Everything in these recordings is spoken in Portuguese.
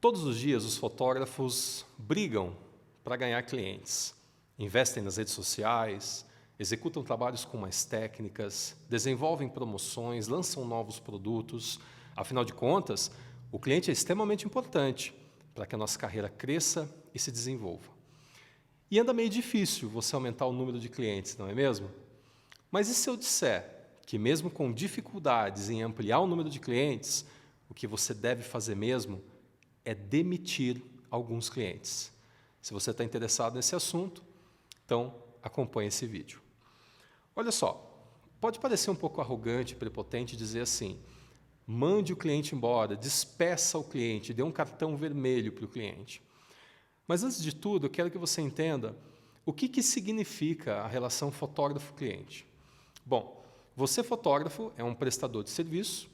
Todos os dias os fotógrafos brigam para ganhar clientes, investem nas redes sociais, executam trabalhos com mais técnicas, desenvolvem promoções, lançam novos produtos. Afinal de contas, o cliente é extremamente importante para que a nossa carreira cresça e se desenvolva. E anda meio difícil você aumentar o número de clientes, não é mesmo? Mas e se eu disser que mesmo com dificuldades em ampliar o número de clientes, o que você deve fazer mesmo é demitir alguns clientes? Se você está interessado nesse assunto, então acompanhe esse vídeo. Olha só, pode parecer um pouco arrogante e prepotente dizer assim: mande o cliente embora, despeça o cliente, dê um cartão vermelho para o cliente. Mas antes de tudo, eu quero que você entenda o que significa a relação fotógrafo-cliente. Bom, você, fotógrafo, é um prestador de serviço.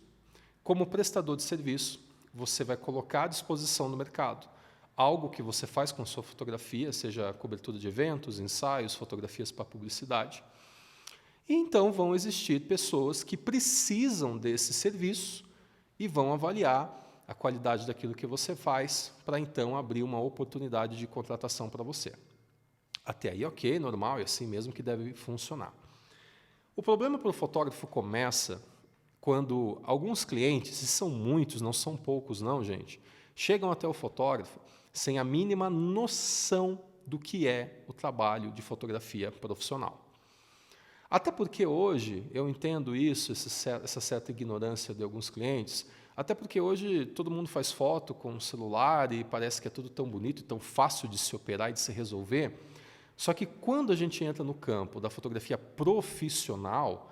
Como prestador de serviço, você vai colocar à disposição no mercado algo que você faz com sua fotografia, seja cobertura de eventos, ensaios, fotografias para publicidade. E então vão existir pessoas que precisam desse serviço e vão avaliar a qualidade daquilo que você faz para então abrir uma oportunidade de contratação para você. Até aí, ok, normal, é assim mesmo que deve funcionar. O problema para o fotógrafo começa quando alguns clientes, e são muitos, não são poucos não, gente, chegam até o fotógrafo sem a mínima noção do que é o trabalho de fotografia profissional. Até porque hoje, eu entendo isso, essa certa ignorância de alguns clientes, até porque hoje todo mundo faz foto com um celular e parece que é tudo tão bonito e tão fácil de se operar e de se resolver. Só que quando a gente entra no campo da fotografia profissional,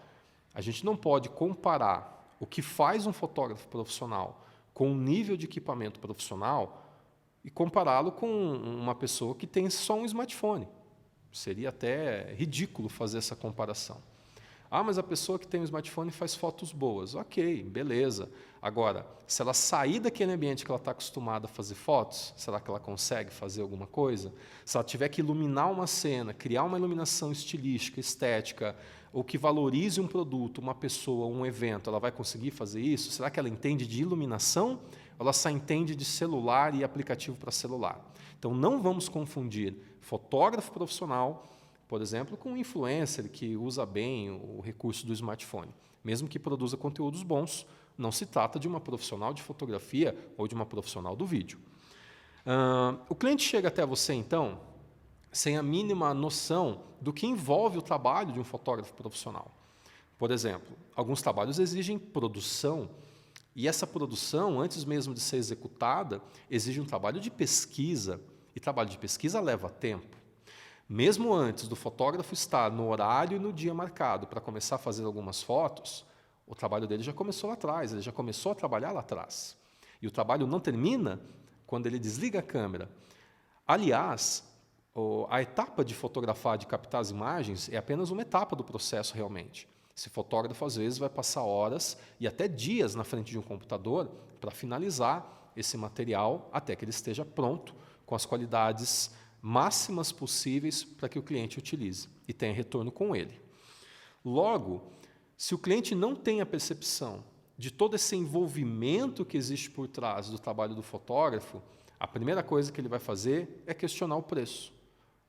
a gente não pode comparar o que faz um fotógrafo profissional com o nível de equipamento profissional e compará-lo com uma pessoa que tem só um smartphone. Seria até ridículo fazer essa comparação. Ah, mas a pessoa que tem um smartphone faz fotos boas. Ok, beleza. Agora, se ela sair daquele ambiente que ela está acostumada a fazer fotos, será que ela consegue fazer alguma coisa? Se ela tiver que iluminar uma cena, criar uma iluminação estilística, estética, ou que valorize um produto, uma pessoa, um evento, ela vai conseguir fazer isso? Será que ela entende de iluminação? Ou ela só entende de celular e aplicativo para celular? Então, não vamos confundir fotógrafo profissional, por exemplo, com um influencer que usa bem o recurso do smartphone. Mesmo que produza conteúdos bons, não se trata de uma profissional de fotografia ou de uma profissional do vídeo. O cliente chega até você, então, sem a mínima noção do que envolve o trabalho de um fotógrafo profissional. Por exemplo, alguns trabalhos exigem produção, e essa produção, antes mesmo de ser executada, exige um trabalho de pesquisa, e trabalho de pesquisa leva tempo. Mesmo antes do fotógrafo estar no horário e no dia marcado para começar a fazer algumas fotos, o trabalho dele já começou lá atrás, ele já começou a trabalhar lá atrás. E o trabalho não termina quando ele desliga a câmera. Aliás, a etapa de fotografar, de captar as imagens, é apenas uma etapa do processo realmente. Esse fotógrafo, às vezes, vai passar horas e até dias na frente de um computador para finalizar esse material até que ele esteja pronto, com as qualidades máximas possíveis para que o cliente utilize e tenha retorno com ele. Logo, se o cliente não tem a percepção de todo esse envolvimento que existe por trás do trabalho do fotógrafo, a primeira coisa que ele vai fazer é questionar o preço.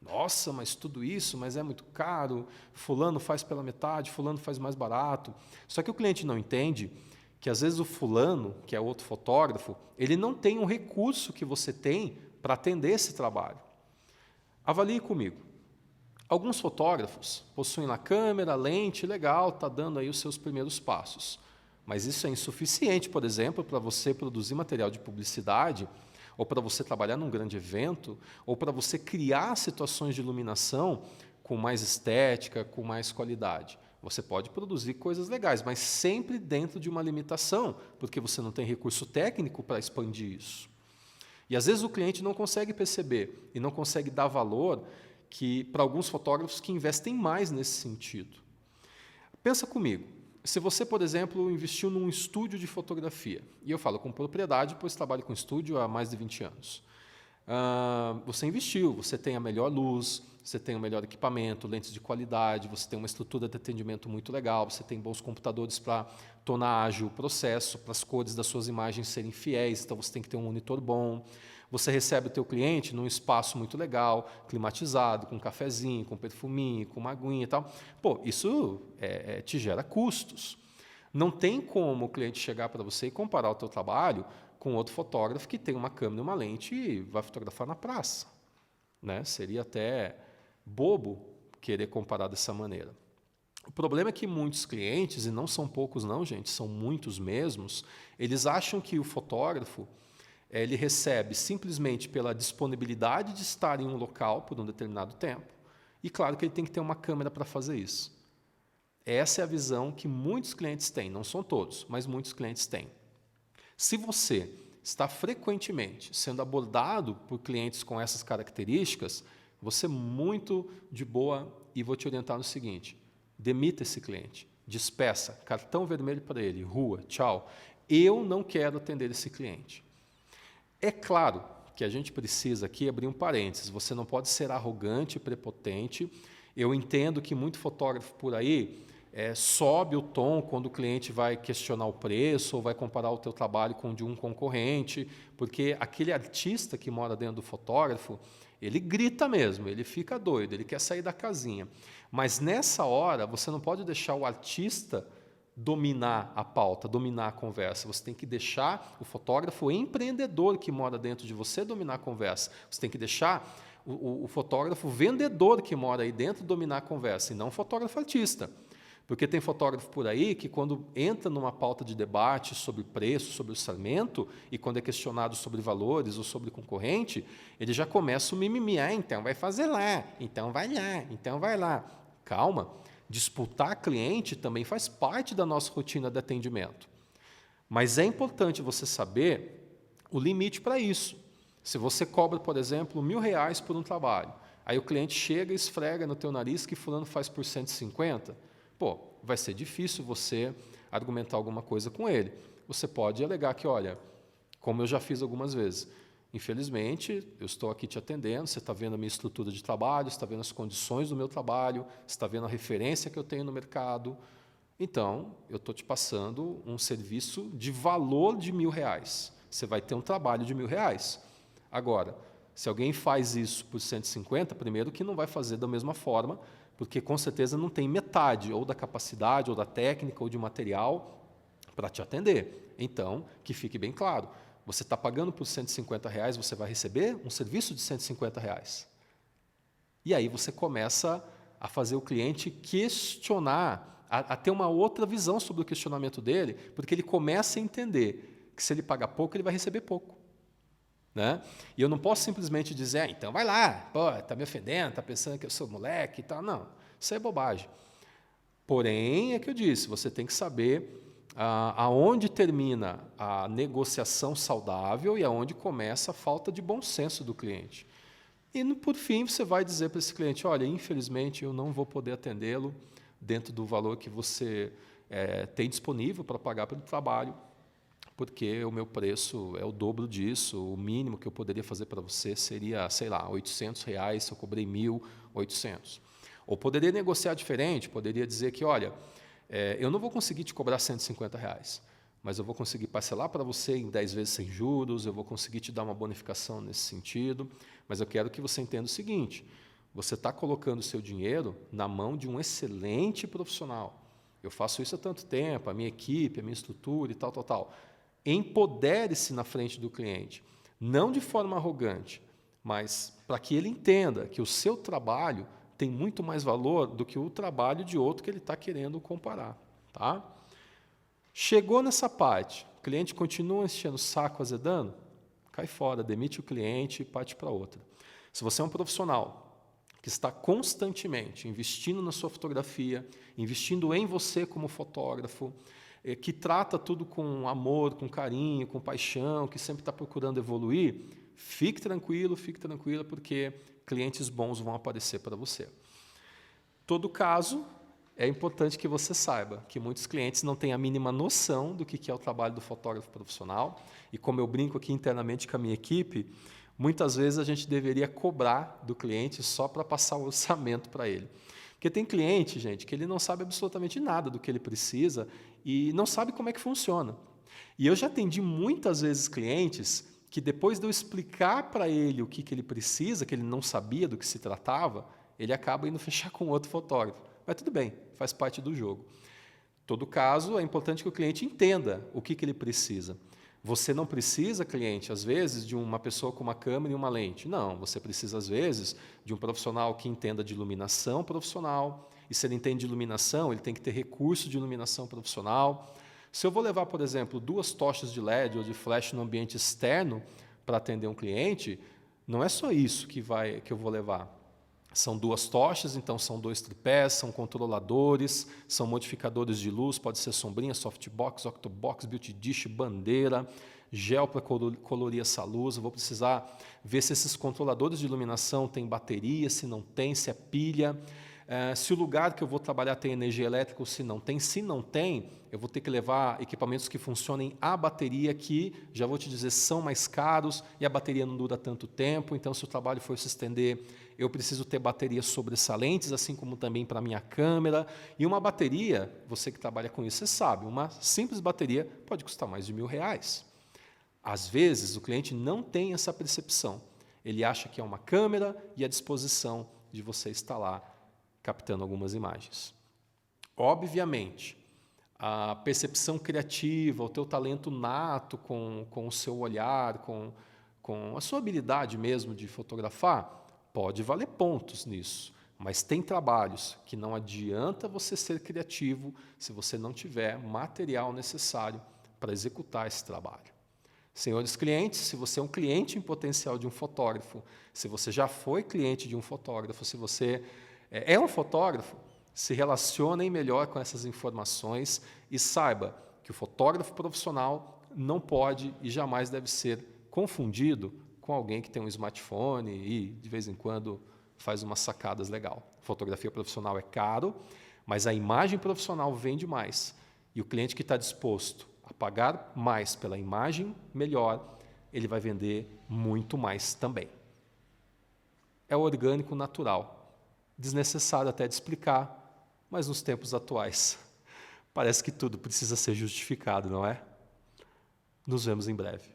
Nossa, mas tudo isso, mas é muito caro, fulano faz pela metade, fulano faz mais barato. Só que o cliente não entende que às vezes o fulano, que é outro fotógrafo, ele não tem um recurso que você tem para atender esse trabalho. Avalie comigo. Alguns fotógrafos possuem lá câmera, lente, legal, está dando aí os seus primeiros passos. Mas isso é insuficiente, por exemplo, para você produzir material de publicidade, ou para você trabalhar num grande evento, ou para você criar situações de iluminação com mais estética, com mais qualidade. Você pode produzir coisas legais, mas sempre dentro de uma limitação, porque você não tem recurso técnico para expandir isso. E às vezes o cliente não consegue perceber e não consegue dar valor para alguns fotógrafos que investem mais nesse sentido. Pensa comigo, se você, por exemplo, investiu num estúdio de fotografia, e eu falo com propriedade, pois trabalho com estúdio há mais de 20 anos. você investiu, você tem a melhor luz, você tem o melhor equipamento, lentes de qualidade, você tem uma estrutura de atendimento muito legal, você tem bons computadores para tornar ágil o processo, para as cores das suas imagens serem fiéis, então você tem que ter um monitor bom. Você recebe o teu cliente num espaço muito legal, climatizado, com um cafezinho, com um perfuminho, com uma aguinha e tal. Pô, isso te gera custos. Não tem como o cliente chegar para você e comparar o teu trabalho com outro fotógrafo que tem uma câmera e uma lente e vai fotografar na praça, né? Seria até bobo querer comparar dessa maneira. O problema é que muitos clientes, e não são poucos não, gente, são muitos mesmos, eles acham que o fotógrafo ele recebe simplesmente pela disponibilidade de estar em um local por um determinado tempo, e claro que ele tem que ter uma câmera para fazer isso. Essa é a visão que muitos clientes têm, não são todos, mas muitos clientes têm. Se você está frequentemente sendo abordado por clientes com essas características, você é muito de boa e vou te orientar no seguinte: demita esse cliente, despeça, cartão vermelho para ele, rua, tchau. Eu não quero atender esse cliente. É claro que a gente precisa aqui abrir um parênteses, você não pode ser arrogante e prepotente. Eu entendo que muito fotógrafo por aí sobe o tom quando o cliente vai questionar o preço ou vai comparar o teu trabalho com o de um concorrente, porque aquele artista que mora dentro do fotógrafo, ele grita mesmo, ele fica doido, ele quer sair da casinha. Mas nessa hora, você não pode deixar o artista dominar a pauta, dominar a conversa. Você tem que deixar o fotógrafo empreendedor que mora dentro de você dominar a conversa. Você tem que deixar o fotógrafo vendedor que mora aí dentro dominar a conversa, e não o fotógrafo artista. Porque tem fotógrafo por aí que, quando entra numa pauta de debate sobre preço, sobre orçamento, e quando é questionado sobre valores ou sobre concorrente, ele já começa o mimimi. Então vai fazer lá, então vai lá, então vai lá. Calma, disputar cliente também faz parte da nossa rotina de atendimento. Mas é importante você saber o limite para isso. Se você cobra, por exemplo, R$1.000 por um trabalho, aí o cliente chega e esfrega no teu nariz que fulano faz por 150, vai ser difícil você argumentar alguma coisa com ele. Você pode alegar que, olha, como eu já fiz algumas vezes, infelizmente, eu estou aqui te atendendo, você está vendo a minha estrutura de trabalho, está vendo as condições do meu trabalho, está vendo a referência que eu tenho no mercado, então, eu estou te passando um serviço de valor de R$1.000. Você vai ter um trabalho de R$1.000. Agora, se alguém faz isso por 150, primeiro que não vai fazer da mesma forma, porque com certeza não tem metade, ou da capacidade, ou da técnica, ou de material para te atender. Então, que fique bem claro, você está pagando por R$150, você vai receber um serviço de R$150. E aí você começa a fazer o cliente questionar, a ter uma outra visão sobre o questionamento dele, porque ele começa a entender que se ele pagar pouco, ele vai receber pouco. Né? E eu não posso simplesmente dizer, então vai lá, está me ofendendo, está pensando que eu sou moleque e tal. Não, isso é bobagem. Porém, é que eu disse, você tem que saber aonde termina a negociação saudável e aonde começa a falta de bom senso do cliente. E, por fim, você vai dizer para esse cliente, olha, infelizmente eu não vou poder atendê-lo dentro do valor que você tem disponível para pagar pelo trabalho, porque o meu preço é o dobro disso, o mínimo que eu poderia fazer para você seria, sei lá, R$800, se eu cobrei 1.800. Ou poderia negociar diferente, poderia dizer que, olha, eu não vou conseguir te cobrar R$150, mas eu vou conseguir parcelar para você em 10 vezes sem juros, eu vou conseguir te dar uma bonificação nesse sentido, mas eu quero que você entenda o seguinte, você está colocando o seu dinheiro na mão de um excelente profissional. Eu faço isso há tanto tempo, a minha equipe, a minha estrutura e tal, tal, tal. Empodere-se na frente do cliente, não de forma arrogante, mas para que ele entenda que o seu trabalho tem muito mais valor do que o trabalho de outro que ele está querendo comparar. Tá? Chegou nessa parte, o cliente continua enchendo o saco, azedando, cai fora, demite o cliente e parte para outra. Se você é um profissional que está constantemente investindo na sua fotografia, investindo em você como fotógrafo, que trata tudo com amor, com carinho, com paixão, que sempre está procurando evoluir, fique tranquilo, porque clientes bons vão aparecer para você. Todo caso, é importante que você saiba que muitos clientes não têm a mínima noção do que é o trabalho do fotógrafo profissional, e como eu brinco aqui internamente com a minha equipe, Muitas vezes a gente deveria cobrar do cliente só para passar o orçamento para ele. Porque tem cliente, gente, que ele não sabe absolutamente nada do que ele precisa e não sabe como é que funciona. E eu já atendi muitas vezes clientes que depois de eu explicar para ele o que ele precisa, que ele não sabia do que se tratava, ele acaba indo fechar com outro fotógrafo. Mas tudo bem, faz parte do jogo. Em todo caso, é importante que o cliente entenda o que ele precisa. Você não precisa, cliente, às vezes, de uma pessoa com uma câmera e uma lente. Não, você precisa, às vezes, de um profissional que entenda de iluminação profissional. E se ele entende de iluminação, ele tem que ter recurso de iluminação profissional. Se eu vou levar, por exemplo, 2 tochas de LED ou de flash no ambiente externo para atender um cliente, não é só isso que eu vou levar. São 2 tochas, então são 2 tripés, são controladores, são modificadores de luz, pode ser sombrinha, softbox, octobox, beauty dish, bandeira, gel para colorir essa luz. Eu vou precisar ver se esses controladores de iluminação têm bateria, se não tem, se é pilha. Se o lugar que eu vou trabalhar tem energia elétrica ou se não tem. Se não tem, eu vou ter que levar equipamentos que funcionem a bateria, que, já vou te dizer, são mais caros e a bateria não dura tanto tempo. Então, se o trabalho for se estender, eu preciso ter baterias sobressalentes, assim como também para a minha câmera. E uma bateria, você que trabalha com isso, você sabe, uma simples bateria pode custar mais de R$1.000. Às vezes, o cliente não tem essa percepção. Ele acha que é uma câmera e a disposição de você estar lá captando algumas imagens. Obviamente, a percepção criativa, o teu talento nato com o seu olhar, com a sua habilidade mesmo de fotografar, pode valer pontos nisso. Mas tem trabalhos que não adianta você ser criativo se você não tiver material necessário para executar esse trabalho. Senhores clientes, se você é um cliente em potencial de um fotógrafo, se você já foi cliente de um fotógrafo, se você é um fotógrafo, se relacionem melhor com essas informações e saiba que o fotógrafo profissional não pode e jamais deve ser confundido com alguém que tem um smartphone e, de vez em quando, faz umas sacadas legal. Fotografia profissional é caro, mas a imagem profissional vende mais. E o cliente que está disposto a pagar mais pela imagem melhor, ele vai vender muito mais também. É orgânico, natural. Desnecessário até de explicar, mas nos tempos atuais parece que tudo precisa ser justificado, não é? Nos vemos em breve.